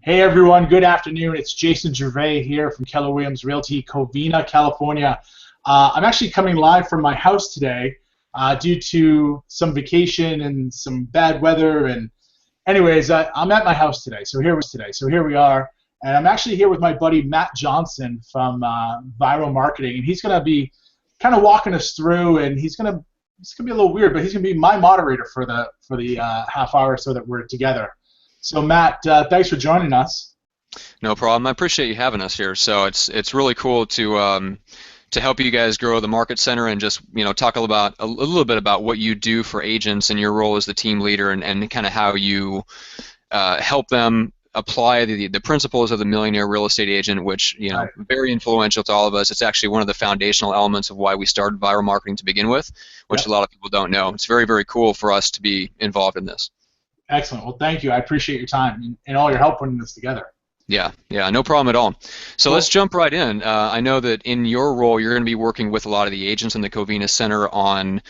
Hey everyone, good afternoon. It's Jason Gervais here from Keller Williams Realty, Covina, California. I'm actually coming live from my house today due to some vacation and some bad weather. And anyways, I'm at my house today. So here we are. And I'm actually here with my buddy Matt Johnson from Vyral Marketing, and he's going to be kind of walking us through. And it's going to be a little weird, but he's going to be my moderator for the half hour so that we're together. So Matt, thanks for joining us. No problem. I appreciate you having us here. So it's really cool to help you guys grow the market center and just talk a little bit about what you do for agents and your role as the team leader and kind of how you help them apply the principles of the millionaire real estate agent, which Right. very influential to all of us. It's actually one of the foundational elements of why we started Vyral Marketing to begin with, which Yep. a lot of people don't know. It's very, very cool for us to be involved in this. Excellent. Well, thank you. I appreciate your time and all your help putting this together. Yeah, no problem at all. So let's jump right in. I know that in your role, you're going to be working with a lot of the agents in the Covina Center on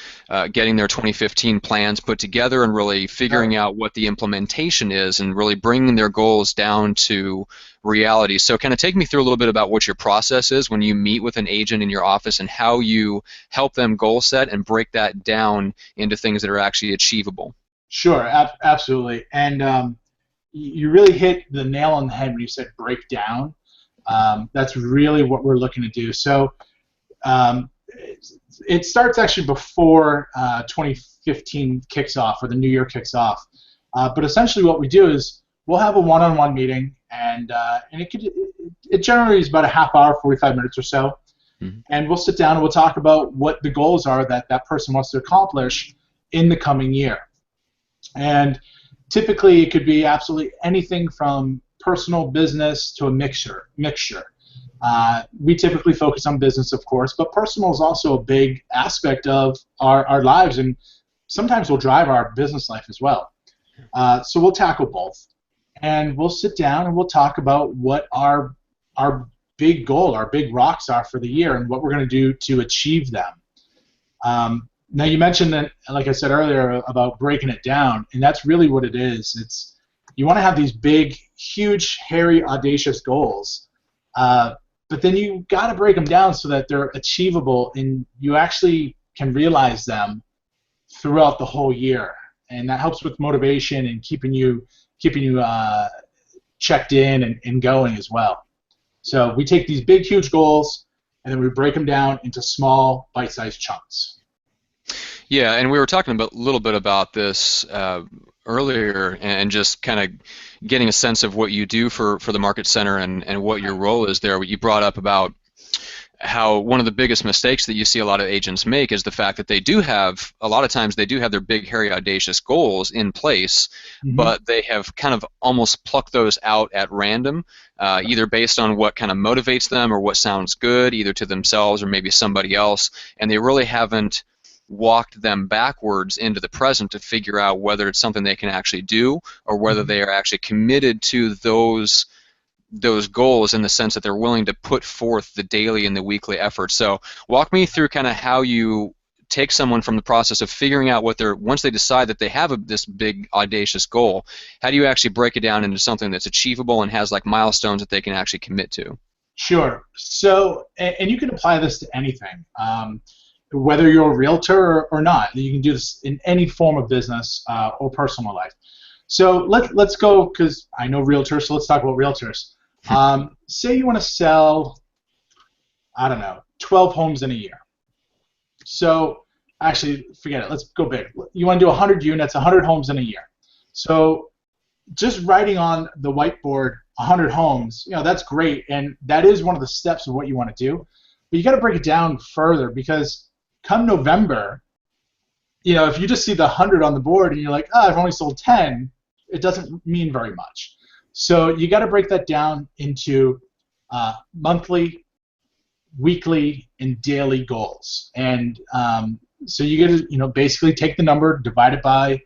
getting their 2015 plans put together and really figuring out what the implementation is and really bringing their goals down to reality. So kind of take me through a little bit about what your process is when you meet with an agent in your office and how you help them goal set and break that down into things that are actually achievable. Sure, absolutely. And you really hit the nail on the head when you said break down. That's really what we're looking to do. So it starts actually before 2015 kicks off or the new year kicks off. But essentially what we do is we'll have a one-on-one meeting, and it generally is about a half hour, 45 minutes or so. Mm-hmm. And we'll sit down and we'll talk about what the goals are that person wants to accomplish in the coming year. And typically it could be absolutely anything from personal business to a mixture. We typically focus on business, of course, but personal is also a big aspect of our lives, and sometimes will drive our business life as well. So we'll tackle both. And we'll sit down and we'll talk about what our big goal, our big rocks are for the year and what we're going to do to achieve them. Now you mentioned that, like I said earlier, about breaking it down, and that's really what it is. You want to have these big, huge, hairy, audacious goals, but then you got to break them down so that they're achievable and you actually can realize them throughout the whole year, and that helps with motivation and keeping you checked in and going as well. So we take these big, huge goals and then we break them down into small, bite-sized chunks. Yeah, and we were talking a little bit about this earlier, and just kind of getting a sense of what you do for the Market Center and what your role is there. You brought up about how one of the biggest mistakes that you see a lot of agents make is the fact that a lot of times they do have their big, hairy, audacious goals in place, mm-hmm. but they have kind of almost plucked those out at random, either based on what kind of motivates them or what sounds good, either to themselves or maybe somebody else, and they really haven't walked them backwards into the present to figure out whether it's something they can actually do or whether they are actually committed to those goals in the sense that they're willing to put forth the daily and the weekly effort. So walk me through kind of how you take someone from the process of figuring out once they decide that they have this big audacious goal, how do you actually break it down into something that's achievable and has like milestones that they can actually commit to? Sure. So, and you can apply this to anything. Whether you're a realtor or not, you can do this in any form of business or personal life. So let's go, because I know realtors, so let's talk about realtors. Say you want to sell, I don't know, 12 homes in a year. So actually, forget it. Let's go big. You want to do 100 units, 100 homes in a year. So just writing on the whiteboard 100 homes, that's great, and that is one of the steps of what you want to do. But you got to break it down further, because come November, if you just see the 100 on the board and you're like, I've only sold 10, it doesn't mean very much. So you got to break that down into monthly, weekly, and daily goals. And so you get to, basically take the number, divide it by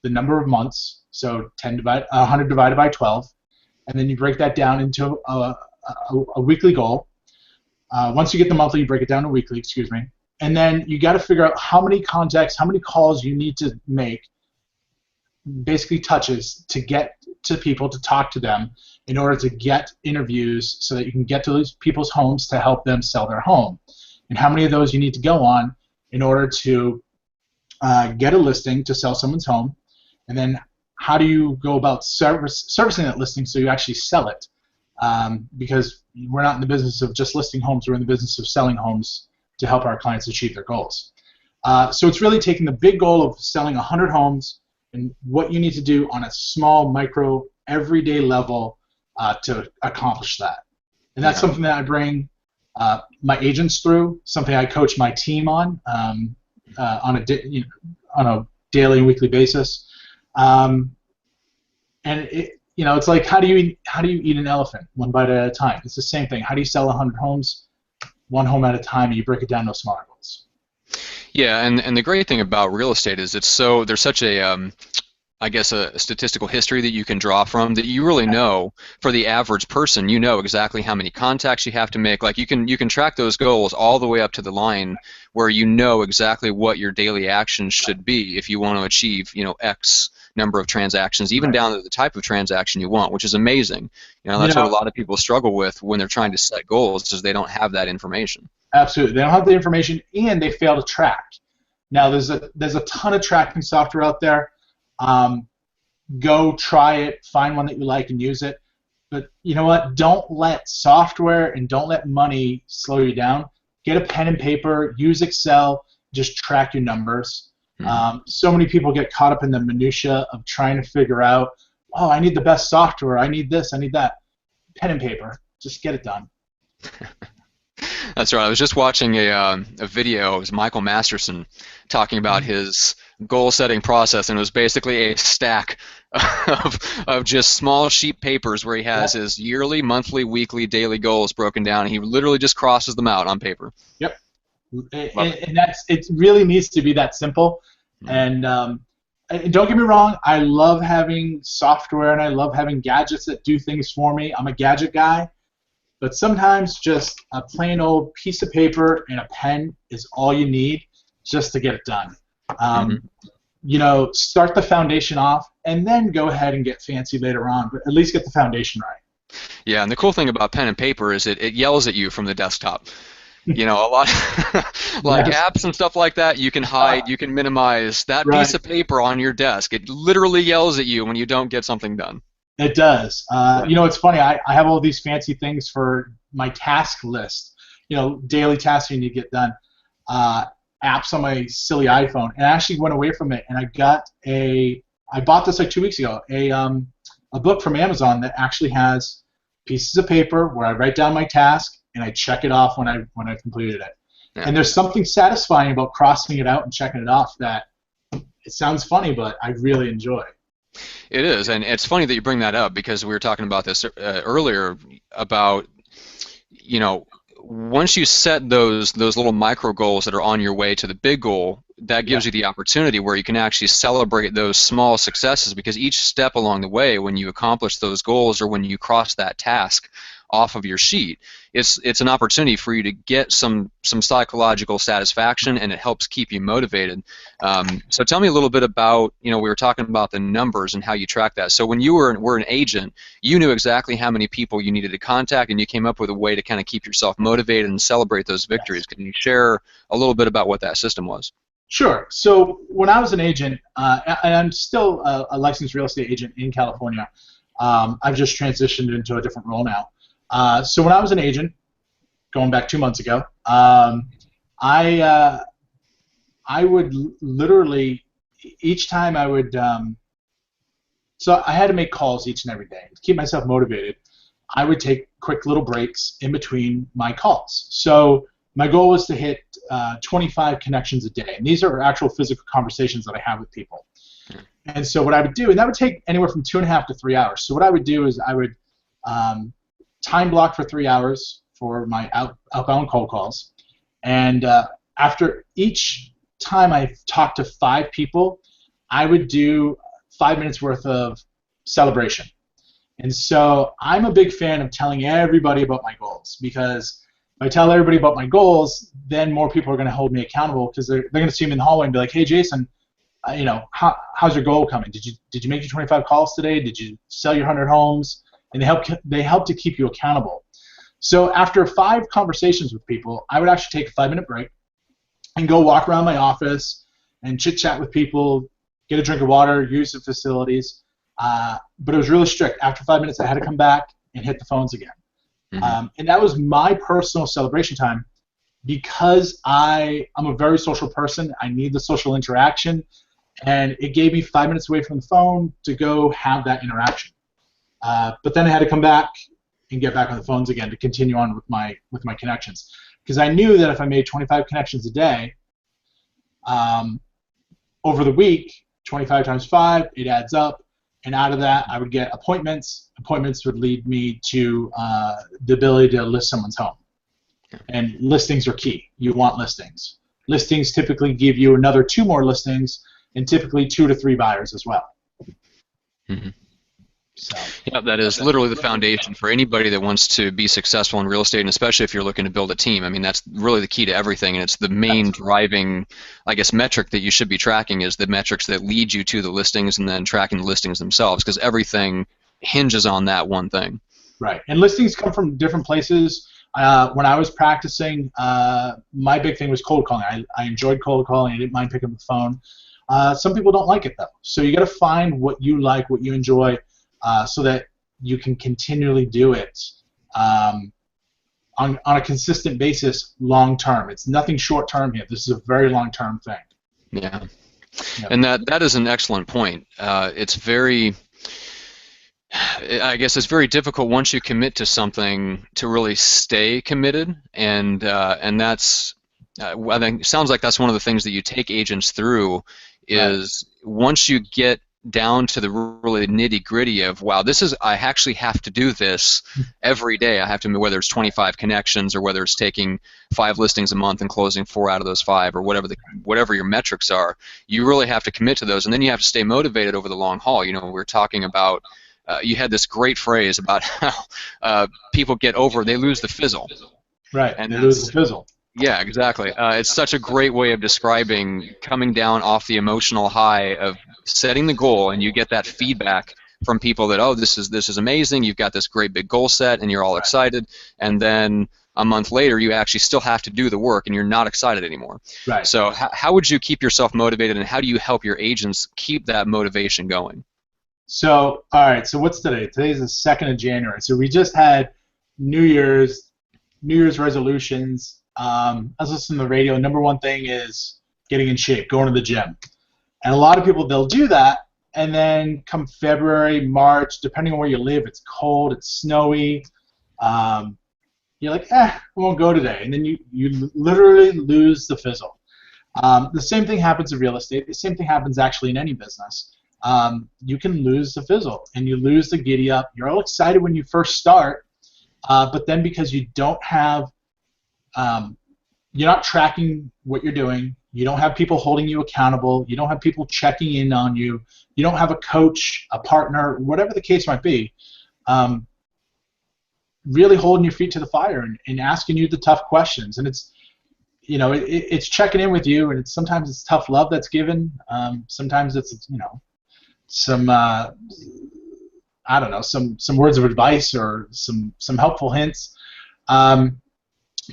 the number of months. So 100 divided by 12, and then you break that down into a weekly goal. Once you get the monthly, you break it down to weekly, excuse me. And then you got to figure out how many contacts, how many calls you need to make, basically touches, to get to people to talk to them in order to get interviews so that you can get to those people's homes to help them sell their home, and how many of those you need to go on in order to get a listing to sell someone's home, and then how do you go about servicing that listing so you actually sell it, because we're not in the business of just listing homes, we're in the business of selling homes to help our clients achieve their goals. So it's really taking the big goal of selling 100 homes and what you need to do on a small, micro, everyday level to accomplish that. And that's something that I bring my agents through, something I coach my team on a daily and weekly basis. And it's like, how do you eat an elephant one bite at a time? It's the same thing. How do you sell 100 homes one home at a time, and you break it down to smaller goals? Yeah, and the great thing about real estate is there's such a I guess a statistical history that you can draw from that you really know for the average person. You know exactly how many contacts you have to make. Like you can track those goals all the way up to the line where you know exactly what your daily actions should be if you want to achieve X number of transactions, even down to the type of transaction you want, which is amazing. That's what a lot of people struggle with when they're trying to set goals, is they don't have that information. Absolutely, they don't have the information, and they fail to track. Now, there's a ton of tracking software out there. Go try it, find one that you like, and use it. But you know what? Don't let software and don't let money slow you down. Get a pen and paper, use Excel, just track your numbers. So many people get caught up in the minutia of trying to figure out, oh, I need the best software, I need this, I need that. Pen and paper, just get it done. That's right. I was just watching a video. It was Michael Masterson talking about his goal-setting process, and it was basically a stack of just small sheet papers where he has his yearly, monthly, weekly, daily goals broken down, and he literally just crosses them out on paper. Yep. And it really needs to be that simple. And don't get me wrong, I love having software and I love having gadgets that do things for me. I'm a gadget guy. But sometimes just a plain old piece of paper and a pen is all you need just to get it done. Start the foundation off and then go ahead and get fancy later on, but at least get the foundation right. Yeah, and the cool thing about pen and paper is it yells at you from the desktop. A lot like apps and stuff like that, you can hide, you can minimize that piece of paper on your desk. It literally yells at you when you don't get something done. It does. It's funny. I have all these fancy things for my task list. Daily tasks you need to get done. Apps on my silly iPhone, and I actually went away from it. And I bought this like 2 weeks ago. A book from Amazon that actually has pieces of paper where I write down my task and I check it off when I completed it. Yeah. And there's something satisfying about crossing it out and checking it off that it sounds funny, but I really enjoy. It is, and it's funny that you bring that up because we were talking about this earlier about, once you set those little micro goals that are on your way to the big goal, that gives you the opportunity where you can actually celebrate those small successes, because each step along the way when you accomplish those goals or when you cross that task off of your sheet, it's an opportunity for you to get some psychological satisfaction, and it helps keep you motivated. So tell me a little bit about, we were talking about the numbers and how you track that. So when you were an agent, you knew exactly how many people you needed to contact, and you came up with a way to kind of keep yourself motivated and celebrate those victories. Can you share a little bit about what that system was? Sure. So when I was an agent, and I'm still a licensed real estate agent in California, I've just transitioned into a different role now. So when I was an agent, going back 2 months ago, I would literally, each time I would, so I had to make calls each and every day to keep myself motivated. I would take quick little breaks in between my calls. So my goal was to hit 25 connections a day, and these are actual physical conversations that I have with people. And so what I would do, and that would take anywhere from 2.5 to 3 hours. So what I would do is I would time block for 3 hours for my outbound cold calls, and after each time I talked to 5 people, I would do 5 minutes worth of celebration. And so I'm a big fan of telling everybody about my goals, because if I tell everybody about my goals, then more people are going to hold me accountable, because they're going to see me in the hallway and be like, hey, Jason, how's your goal coming? Did you make your 25 calls today? Did you sell your 100 homes? And they help to keep you accountable. So after 5 conversations with people, I would actually take a 5-minute break and go walk around my office and chit chat with people, get a drink of water, use the facilities. But it was really strict. After 5 minutes, I had to come back and hit the phones again. And that was my personal celebration time, because I'm a very social person. I need the social interaction, and it gave me 5 minutes away from the phone to go have that interaction. But then I had to come back and get back on the phones again to continue on with my connections, because I knew that if I made 25 connections a day, over the week, 25 times 5, it adds up. And out of that, I would get appointments. Appointments would lead me to the ability to list someone's home. And listings are key. You want listings. Listings typically give you another 2 more listings, and typically 2 to 3 buyers as well. So, yeah, that is literally the foundation for anybody that wants to be successful in real estate, and especially if you're looking to build a team. I mean, that's really the key to everything, and it's the main driving, I guess, metric that you should be tracking is the metrics that lead you to the listings, and then tracking the listings themselves, because everything hinges on that one thing. Right, and listings come from different places. When I was practicing, my big thing was cold calling. I enjoyed cold calling. I didn't mind picking up the phone. Some people don't like it, though. So you got to find what you like, what you enjoy, so that you can continually do it on a consistent basis long term. It's nothing short term here. This is a very long term thing. Yeah, yep. And that is an excellent point. I guess it's very difficult once you commit to something to really stay committed, and that's I think it sounds like that's one of the things that you take agents through is once you get down to the really nitty-gritty of, wow, I actually have to do this every day. I have to, whether it's 25 connections or whether it's taking 5 listings a month and closing 4 out of those 5, or whatever your metrics are, you really have to commit to those, and then you have to stay motivated over the long haul. We're talking about, you had this great phrase about how people they lose the fizzle. Right, and they lose the fizzle. Yeah, exactly. It's such a great way of describing coming down off the emotional high of setting the goal, and you get that feedback from people that, oh, this is amazing, you've got this great big goal set, and you're all excited, and then a month later you actually still have to do the work, and you're not excited anymore. Right. So how would you keep yourself motivated, and how do you help your agents keep that motivation going? So, all right, so what's today? Today's the 2nd of January. So we just had New Year's resolutions. I was listening to the radio. Number one thing is getting in shape, going to the gym. And a lot of people, they'll do that, and then come February, March, depending on where you live, it's cold, it's snowy. You're like, I won't go today. And then you literally lose the fizzle. The same thing happens in real estate. The same thing happens actually in any business. You can lose the fizzle, and you lose the giddy up. You're all excited when you first start, but then because you don't have you're not tracking what you're doing. You don't have people holding you accountable. You don't have people checking in on you. You don't have a coach, a partner, whatever the case might be, really holding your feet to the fire and asking you the tough questions. And it's checking in with you, and sometimes it's tough love that's given. Sometimes it's some I don't know, some words of advice or some helpful hints.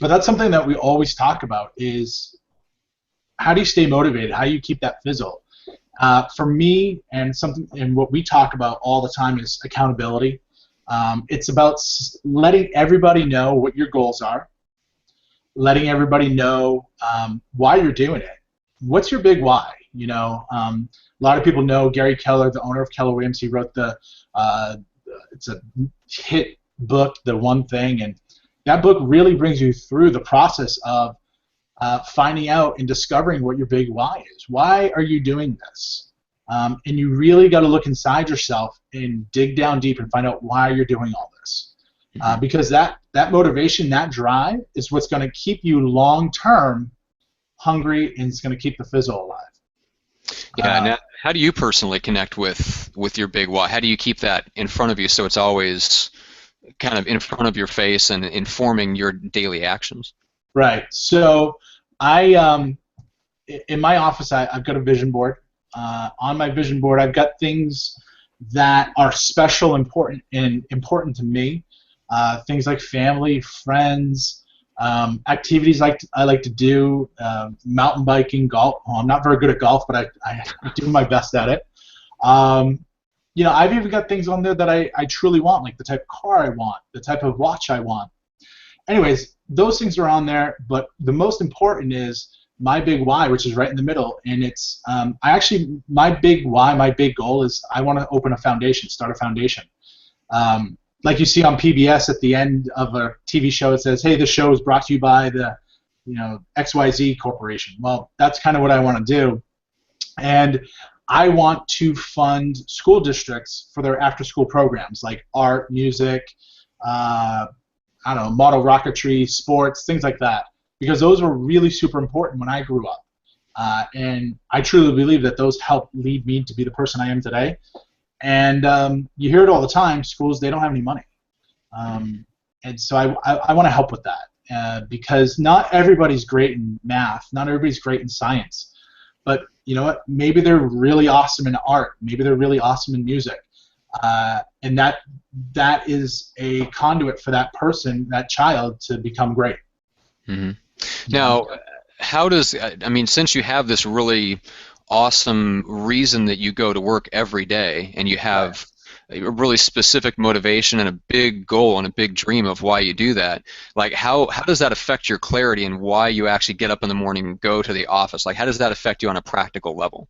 But that's something that we always talk about is how do you stay motivated? How do you keep that fizzle? For me, and what we talk about all the time is accountability. It's about letting everybody know what your goals are, letting everybody know why you're doing it. What's your big why? A lot of people know Gary Keller, the owner of Keller Williams. He wrote it's a hit book, The One Thing, and that book really brings you through the process of finding out and discovering what your big why is. Why are you doing this? And you really got to look inside yourself and dig down deep and find out why you're doing all this. Because that motivation, that drive is what's going to keep you long-term hungry, and it's going to keep the fizzle alive. Yeah, and how do you personally connect with your big why? How do you keep that in front of you so it's always kind of in front of your face and informing your daily actions? Right. So I, in my office, I've got a vision board. on my vision board, I've got things that are special, important to me. Things like family, friends, activities I like to do, mountain biking, golf. Well, I'm not very good at golf, but I do my best at it. I've even got things on there that I truly want, like the type of car I want, the type of watch I want. Anyways, those things are on there, but the most important is my big why, which is right in the middle, and it's my big why, my big goal is I want to open a foundation, start a foundation. Like you see on PBS at the end of a TV show, it says, "Hey, the show is brought to you by the, XYZ Corporation." Well, that's kind of what I want to do, and I want to fund school districts for their after-school programs like art, music, model rocketry, sports, things like that, because those were really super important when I grew up. And I truly believe that those helped lead me to be the person I am today. And you hear it all the time, schools, they don't have any money. And so I want to help with that because not everybody's great in math, not everybody's great in science. But you know what? Maybe they're really awesome in art. Maybe they're really awesome in music. And that is a conduit for that person, that child, to become great. Mm-hmm. Now, since you have this really awesome reason that you go to work every day, and you have a really specific motivation and a big goal and a big dream of why you do that, like how does that affect your clarity and why you actually get up in the morning and go to the office? Like, how does that affect you on a practical level?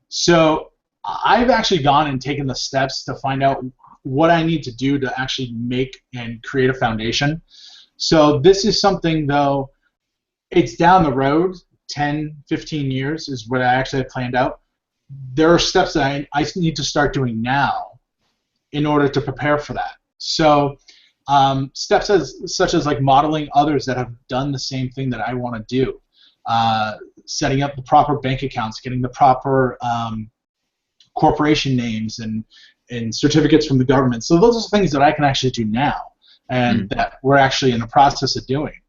So I've actually gone and taken the steps to find out what I need to do to actually make and create a foundation. So this is something, though, it's down the road, 10, 15 years is what I actually have planned out. There are steps that I need to start doing now in order to prepare for that. So steps such as like modeling others that have done the same thing that I want to do, setting up the proper bank accounts, getting the proper corporation names and certificates from the government. So those are things that I can actually do now, and that we're actually in the process of doing.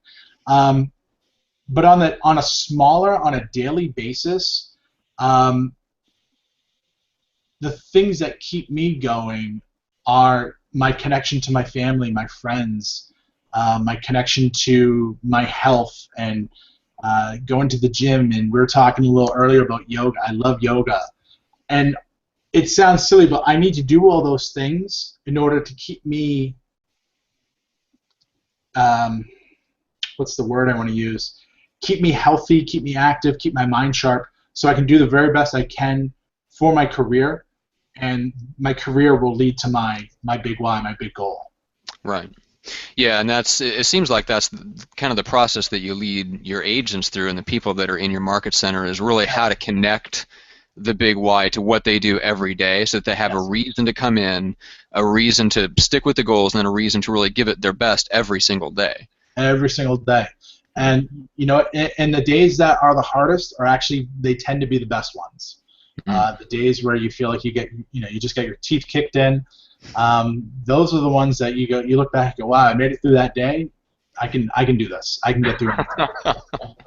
But on a daily basis, the things that keep me going are my connection to my family, my friends, my connection to my health, and going to the gym. And we were talking a little earlier about yoga. I love yoga. And it sounds silly, but I need to do all those things in order to keep me, what's the word I want to use? Keep me healthy, keep me active, keep my mind sharp, so I can do the very best I can for my career, and my career will lead to my big why, my big goal. Right. Yeah, and it seems like that's kind of the process that you lead your agents through, and the people that are in your market center, is really how to connect the big why to what they do every day, so that they have a reason to come in, a reason to stick with the goals, and then a reason to really give it their best every single day. Every single day. And and the days that are the hardest are actually, they tend to be the best ones. The days where you feel like you just get your teeth kicked in, those are the ones that you look back and go, wow, I made it through that day. I can do this. I can get through it.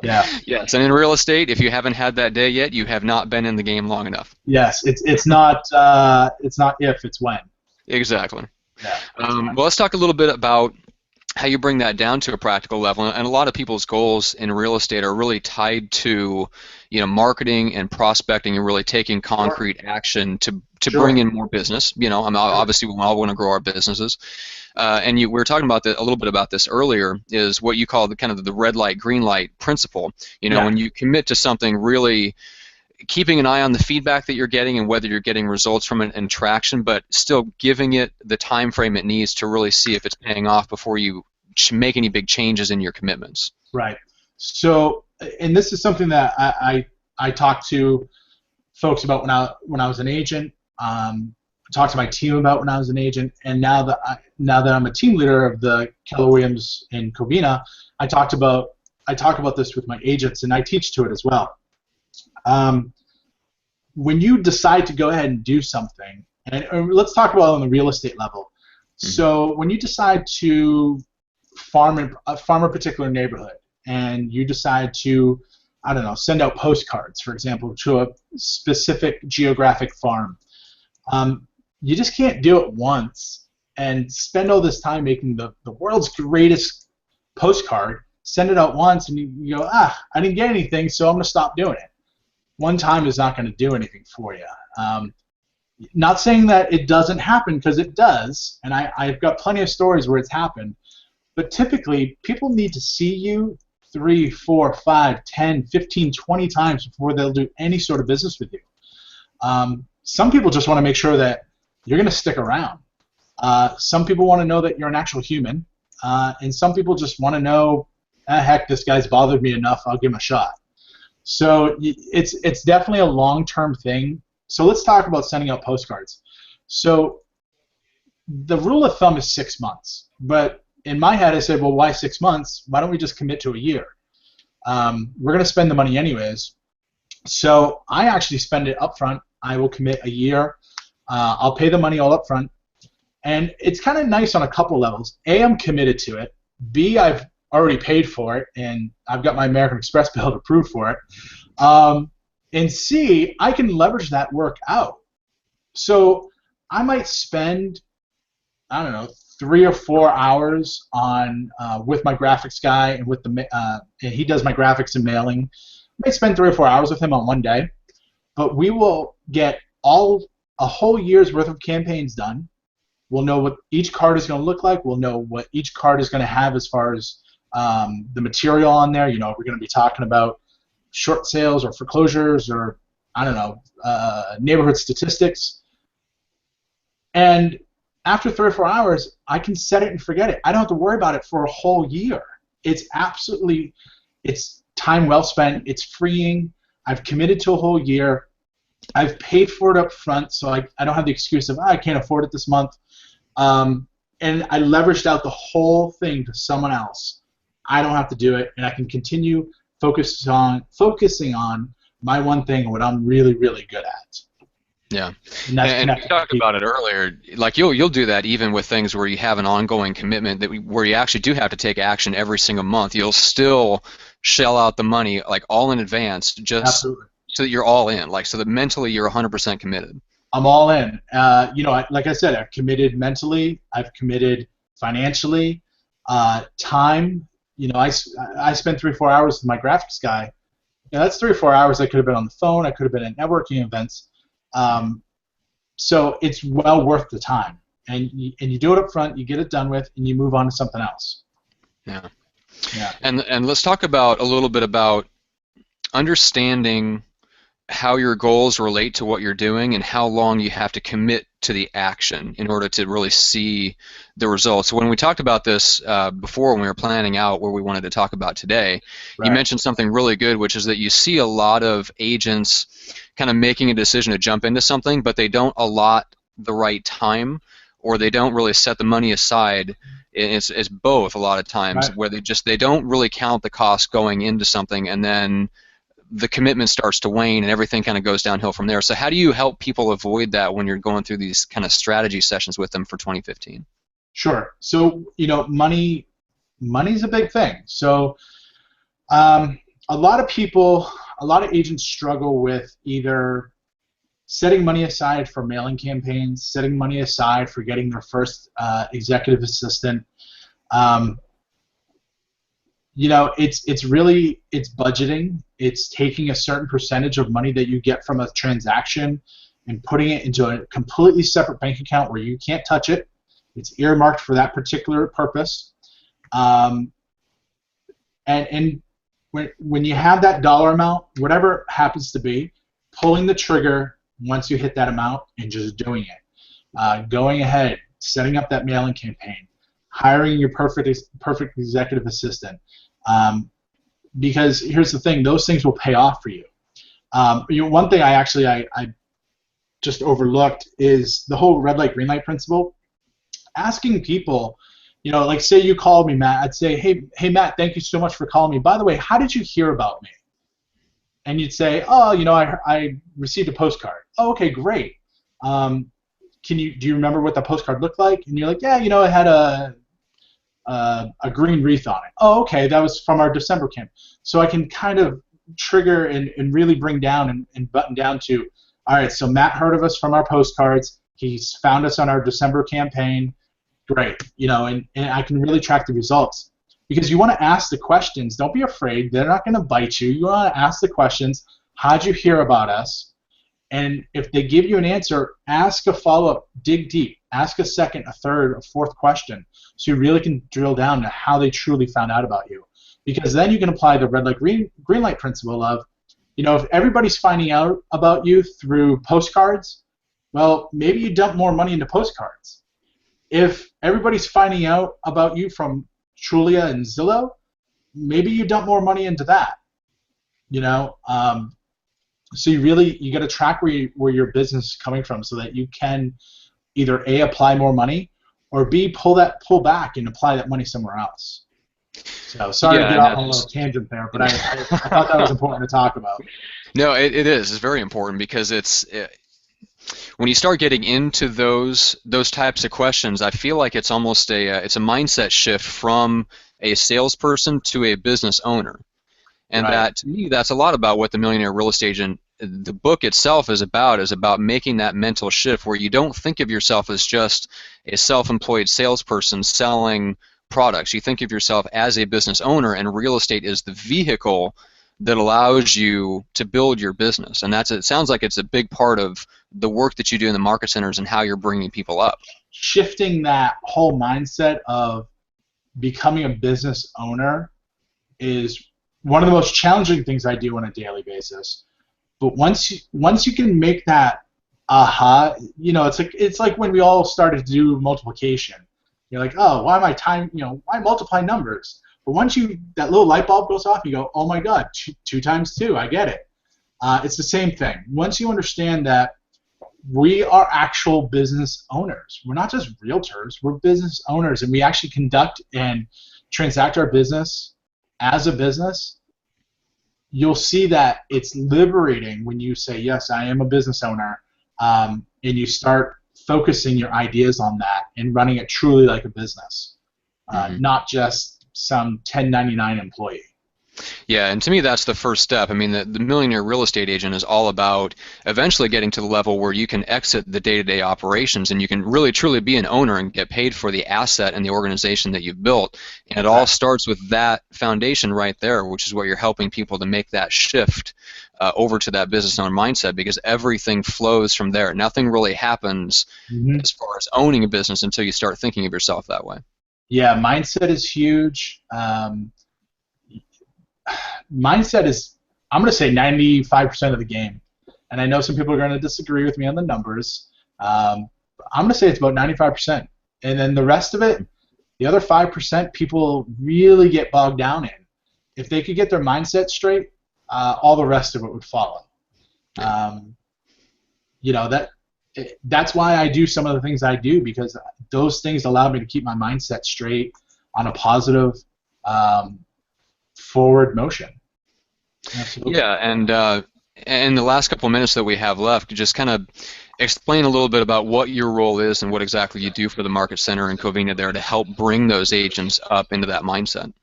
Yeah. Yes, and in real estate, if you haven't had that day yet, you have not been in the game long enough. Yes, it's not if, it's when. Exactly. Yeah. Well, let's talk a little bit about how you bring that down to a practical level. And a lot of people's goals in real estate are really tied to, marketing and prospecting, and really taking concrete action to bring in more business. Obviously we all want to grow our businesses. And we were talking about a little bit about this earlier, is what you call the red light, green light principle. When you commit to something, really keeping an eye on the feedback that you're getting and whether you're getting results from it and traction, but still giving it the time frame it needs to really see if it's paying off before you make any big changes in your commitments. Right. So, and this is something that I talked to folks about when I was an agent. Talked to my team about when I was an agent, and now that I'm a team leader of the Keller Williams in Covina, I talk about this with my agents, and I teach to it as well. When you decide to go ahead and do something, and let's talk about it on the real estate level. So when you decide to farm a particular neighborhood, and you decide to I don't know, send out postcards, for example, to a specific geographic farm. You just can't do it once and spend all this time making the world's greatest postcard, send it out once, and you go, I didn't get anything, so I'm going to stop doing it. One time is not going to do anything for you. Not saying that it doesn't happen, because it does, and I've got plenty of stories where it's happened, but typically people need to see you 3, 4, 5, 10, 15, 20 times before they'll do any sort of business with you. Some people just want to make sure that you're going to stick around. Some people want to know that you're an actual human, and some people just want to know, heck, this guy's bothered me enough, I'll give him a shot. So it's definitely a long-term thing. So let's talk about sending out postcards. So the rule of thumb is 6 months, but in my head I said, well, why 6 months? Why don't we just commit to a year? We're going to spend the money anyways. So I actually spend it up front. I will commit a year. I'll pay the money all up front. And it's kind of nice on a couple levels. A, I'm committed to it. B, I've already paid for it, and I've got my American Express bill to prove for it. And C, I can leverage that work out. So I might spend, I don't know, 3 or 4 hours on with my graphics guy, and with the and he does my graphics and mailing. I might spend 3 or 4 hours with him on one day, but we will get a whole year's worth of campaigns done. We'll know what each card is going to look like. We'll know what each card is going to have as far as the material on there. You know, we're going to be talking about short sales or foreclosures or, I don't know, neighborhood statistics. And after 3 or 4 hours, I can set it and forget it. I don't have to worry about it for a whole year. It's time well spent. It's freeing. I've committed to a whole year. I've paid for it up front, so I don't have the excuse of, I can't afford it this month. And I leveraged out the whole thing to someone else. I don't have to do it, and I can continue focusing on my one thing, what I'm really, really good at. Yeah, and you talked about it earlier. Like you'll do that even with things where you have an ongoing commitment where you actually do have to take action every single month. You'll still shell out the money like all in advance, just Absolutely. So that you're all in. Like so that mentally you're 100% committed. I'm all in. Like I said, I've committed mentally. I've committed financially. Time. I spent 3 or 4 hours with my graphics guy. That's 3 or 4 hours I could have been on the phone. I could have been at networking events. So it's well worth the time, and you do it up front, you get it done with, and you move on to something else. Yeah. And let's talk about a little bit about understanding how your goals relate to what you're doing and how long you have to commit to the action in order to really see the results. When we talked about this before, when we were planning out what we wanted to talk about today, right. You mentioned something really good, which is that you see a lot of agents kind of making a decision to jump into something, but they don't allot the right time, or they don't really set the money aside. It's both a lot of times, right. Where they don't really count the cost going into something, and then the commitment starts to wane and everything kind of goes downhill from there. So how do you help people avoid that when you're going through these kind of strategy sessions with them for 2015? Sure. So, money's a big thing. So a lot of agents struggle with either setting money aside for mailing campaigns, setting money aside for getting their first executive assistant. It's budgeting. It's taking a certain percentage of money that you get from a transaction and putting it into a completely separate bank account where you can't touch it. It's earmarked for that particular purpose. And when you have that dollar amount, whatever it happens to be, pulling the trigger once you hit that amount and just doing it. Going ahead, setting up that mailing campaign, hiring your perfect executive assistant. Because here's the thing, those things will pay off for you. One thing I just overlooked is the whole red light, green light principle. Asking people, like say you called me, Matt, I'd say, hey Matt, thank you so much for calling me. By the way, how did you hear about me? And you'd say, oh, I received a postcard. Oh, okay, great. Do you remember what the postcard looked like? And you're like, yeah, it had a green wreath on it. Oh, okay, that was from our December camp. So I can kind of trigger and really bring down and button down to, all right, so Matt heard of us from our postcards. He's found us on our December campaign. Great, and I can really track the results. Because you want to ask the questions. Don't be afraid. They're not going to bite you. You want to ask the questions. How'd you hear about us? And if they give you an answer, ask a follow-up. Dig deep. Ask a second, a third, a fourth question, so you really can drill down to how they truly found out about you. Because then you can apply the red light, green light principle of, if everybody's finding out about you through postcards, well, maybe you dump more money into postcards. If everybody's finding out about you from Trulia and Zillow, maybe you dump more money into that. So you got to track where your business is coming from, so that you can either A, apply more money, or B, pull back and apply that money somewhere else. So sorry to get off on a little tangent there, but I thought that was important to talk about. No, it is. It's very important because when you start getting into those types of questions, I feel like it's almost it's a mindset shift from a salesperson to a business owner. And right. That, to me, that's a lot about what the Millionaire Real Estate Agent, the book itself, is about making that mental shift where you don't think of yourself as just a self-employed salesperson selling products. You think of yourself as a business owner, and real estate is the vehicle that allows you to build your business. And it sounds like it's a big part of the work that you do in the market centers and how you're bringing people up. Shifting that whole mindset of becoming a business owner is one of the most challenging things I do on a daily basis. But once you can make that aha, it's like when we all started to do multiplication. You're like, oh, why multiply numbers? But once that little light bulb goes off, you go, oh my God, 2 times 2, I get it. It's the same thing. Once you understand that we are actual business owners. We're not just realtors. We're business owners, and we actually conduct and transact our business as a business. You'll see that it's liberating when you say, yes, I am a business owner, and you start focusing your ideas on that and running it truly like a business, not just some 1099 employee. Yeah, and to me that's the first step. I mean, the Millionaire Real Estate Agent is all about eventually getting to the level where you can exit the day-to-day operations and you can really truly be an owner and get paid for the asset and the organization that you've built. And it all starts with that foundation right there, which is what you're helping people to make that shift over to that business owner mindset, because everything flows from there. Nothing really happens as far as owning a business until you start thinking of yourself that way. Yeah, mindset is huge. Mindset is, I'm going to say, 95% of the game. And I know some people are going to disagree with me on the numbers. I'm going to say it's about 95%. And then the rest of it, the other 5%, people really get bogged down in. If they could get their mindset straight, all the rest of it would follow. That's why I do some of the things I do, because those things allow me to keep my mindset straight on a positive forward motion. Absolutely. Yeah, and in the last couple of minutes that we have left, just kind of explain a little bit about what your role is and what exactly you do for the Market Center and Covina there to help bring those agents up into that mindset.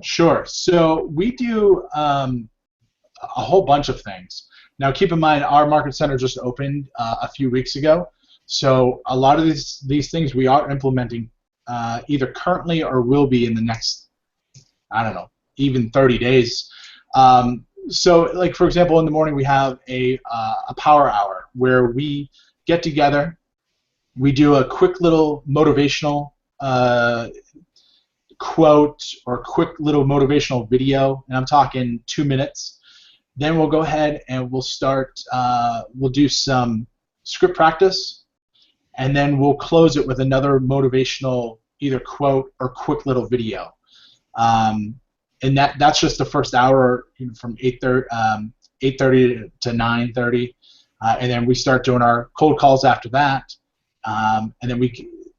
Sure. So we do a whole bunch of things. Now, keep in mind, our Market Center just opened a few weeks ago, so a lot of these things we are implementing either currently or will be in the next, I don't know, even 30 days. So, like, for example, in the morning we have a power hour where we get together, we do a quick little motivational quote or quick little motivational video, and I'm talking 2 minutes. Then we'll go ahead and we'll start, we'll do some script practice, and then we'll close it with another motivational either quote or quick little video. And that's just the first hour, from 8:30 to 9:30, and then we start doing our cold calls after that, and then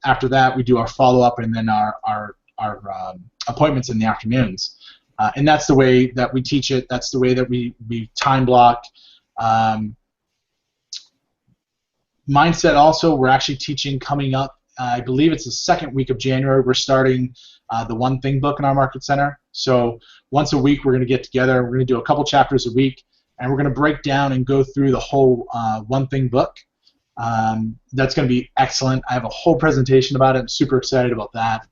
after that we do our follow-up and then our appointments in the afternoons. And that's the way that we teach it. That's the way that we time block. Mindset also, we're actually teaching coming up, I believe it's the second week of January, we're starting the One Thing book in our Market Center. So once a week, we're going to get together. We're going to do a couple chapters a week, and we're going to break down and go through the whole One Thing book. That's going to be excellent. I have a whole presentation about it. I'm super excited about that.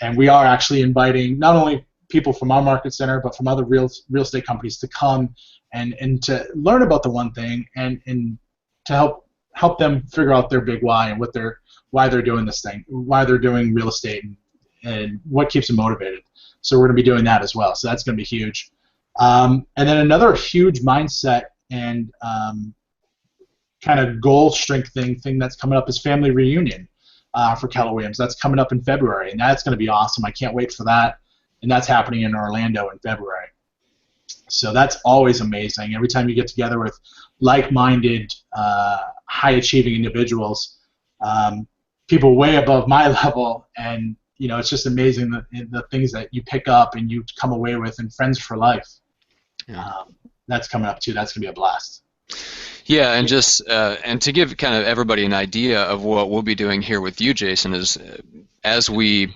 And we are actually inviting not only people from our market center, but from other real estate companies to come and to learn about the One Thing and to help them figure out their big why and why they're doing this thing, why they're doing real estate, and what keeps them motivated. So we're going to be doing that as well. So that's going to be huge. And then another huge mindset and kind of goal strengthening thing that's coming up is family reunion for Keller Williams. That's coming up in February, and that's going to be awesome. I can't wait for that. And that's happening in Orlando in February. So that's always amazing. Every time you get together with like-minded, high-achieving individuals, people way above my level, and it's just amazing the things that you pick up and you come away with, and friends for life. Yeah. That's coming up too. That's gonna be a blast. Yeah, and just and to give kind of everybody an idea of what we'll be doing here with you, Jason, is as we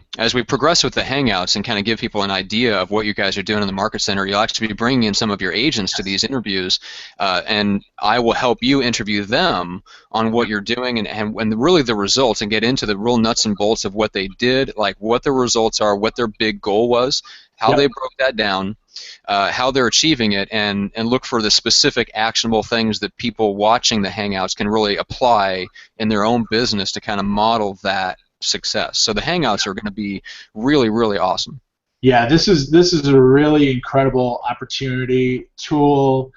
progress with the Hangouts and kind of give people an idea of what you guys are doing in the Market Center, you'll actually be bringing in some of your agents to these interviews, and I will help you interview them on what you're doing and really the results, and get into the real nuts and bolts of what they did, like what the results are, what their big goal was, how they broke that down, how they're achieving it, and look for the specific actionable things that people watching the Hangouts can really apply in their own business to kind of model that success. So the Hangouts are going to be really, really awesome. Yeah, this is a really incredible opportunity, tool.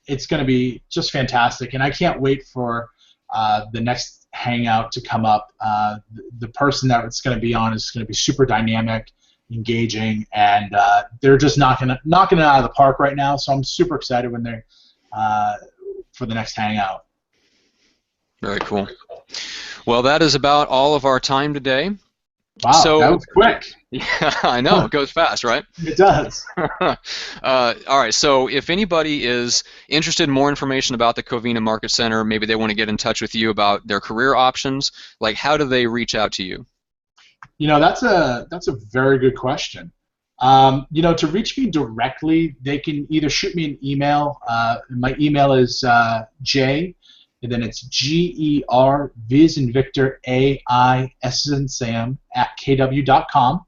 It's going to be just fantastic, and I can't wait for the next Hangout to come up. The person that it's going to be on is going to be super dynamic, engaging, and they're just knocking it out of the park right now. So I'm super excited when they're for the next Hangout. Very cool. Well, that is about all of our time today. Wow, so, that was quick. Yeah, I know. It goes fast, right? It does. All right, so if anybody is interested in more information about the Covina Market Center, maybe they want to get in touch with you about their career options, like how do they reach out to you? That's a very good question. To reach me directly, they can either shoot me an email. My email is J, and then it's GER, Viz and Victor, AI, S as in Sam, @kw.com.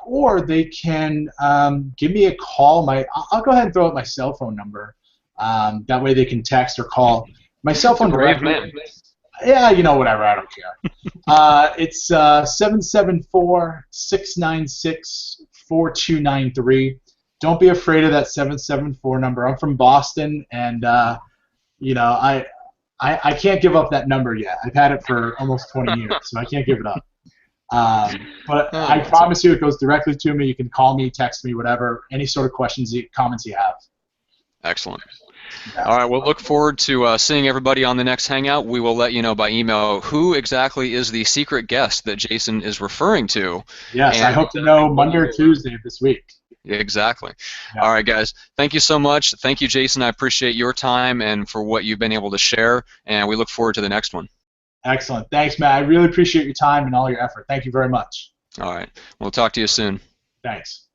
Or they can give me a call. I'll go ahead and throw out my cell phone number. That way they can text or call. My cell phone directly. Yeah, whatever. I don't care. It's 774-696-4293. Don't be afraid of that 774 number. I'm from Boston, and I can't give up that number yet. I've had it for almost 20 years, so I can't give it up. But I promise you it goes directly to me. You can call me, text me, whatever, any sort of questions, comments you have. Excellent. Yeah. All right, we'll look forward to seeing everybody on the next Hangout. We will let you know by email who exactly is the secret guest that Jason is referring to. Yes, I hope to know Monday or Tuesday of this week. Exactly. Yeah. All right, guys. Thank you so much. Thank you, Jason. I appreciate your time and for what you've been able to share, and we look forward to the next one. Excellent. Thanks, Matt. I really appreciate your time and all your effort. Thank you very much. All right. We'll talk to you soon. Thanks.